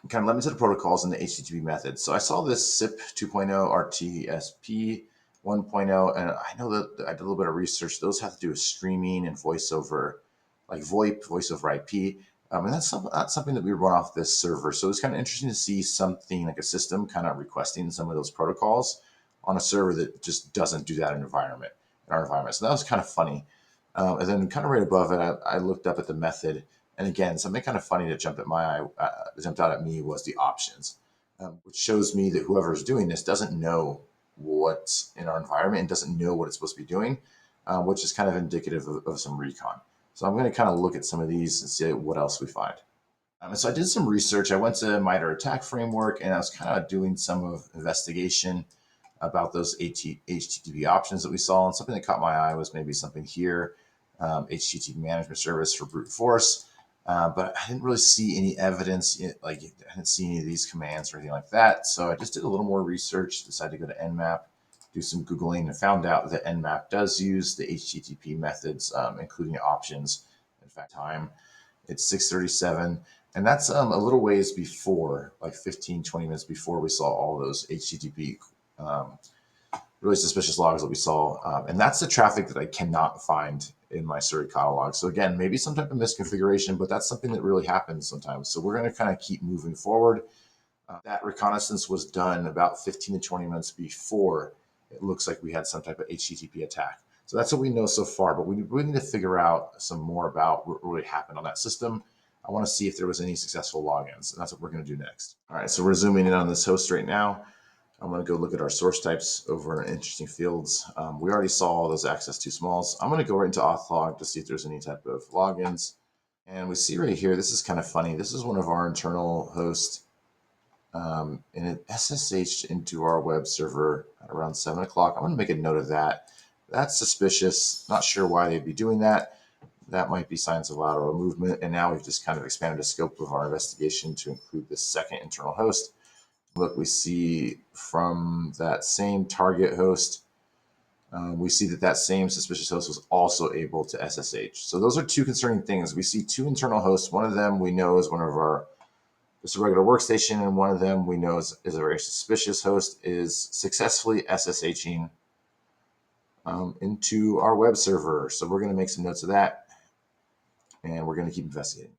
kind of led me to the protocols and the HTTP methods. So I saw this SIP 2.0, RTSP 1.0, and I know that I did a little bit of research. Those have to do with streaming and voice over, like VoIP, voice over IP. And that's something that we run off this server. So it's kind of interesting to see something like a system kind of requesting some of those protocols on a server that just doesn't do that in our environment. So that was kind of funny. And then kind of right above it, I looked up at the method. And again, something kind of funny that jumped out at me was the options, which shows me that whoever's doing this doesn't know what's in our environment and doesn't know what it's supposed to be doing, which is kind of indicative of some recon. So I'm going to kind of look at some of these and see what else we find. And so I did some research. I went to MITRE ATT&CK framework, and I was kind of doing some of investigation about those HTTP options that we saw. And something that caught my eye was maybe something here, HTTP management service for brute force. But I didn't really see any evidence, like I didn't see any of these commands or anything like that. So I just did a little more research, decided to go to Nmap, do some Googling, and found out that Nmap does use the HTTP methods, including options. In fact, time it's 6:37, and that's a little ways before, like 15, 20 minutes before we saw all those HTTP really suspicious logs that we saw. And that's the traffic that I cannot find in my Suricata log. So again, maybe some type of misconfiguration, but that's something that really happens sometimes. So we're going to kind of keep moving forward. That reconnaissance was done about 15 to 20 minutes before it looks like we had some type of HTTP attack. So that's what we know so far, but we need to figure out some more about what really happened on that system. I want to see if there was any successful logins, and that's what we're going to do next. All right, so we're zooming in on this host right now. I'm going to go look at our source types over in interesting fields. We already saw all those access to smalls. I'm going to go right into auth.log to see if there's any type of logins. And we see right here, this is kind of funny. This is one of our internal hosts. And it SSH'd into our web server at around 7 o'clock. I'm going to make a note of that. That's suspicious. Not sure why they'd be doing that. That might be signs of lateral movement. And now we've just kind of expanded the scope of our investigation to include this second internal host. Look, we see from that same target host, we see that same suspicious host was also able to SSH. So those are two concerning things. We see two internal hosts. One of them we know is one of our just a regular workstation, and one of them we know is a very suspicious host is successfully SSHing into our web server. So we're going to make some notes of that, and we're going to keep investigating.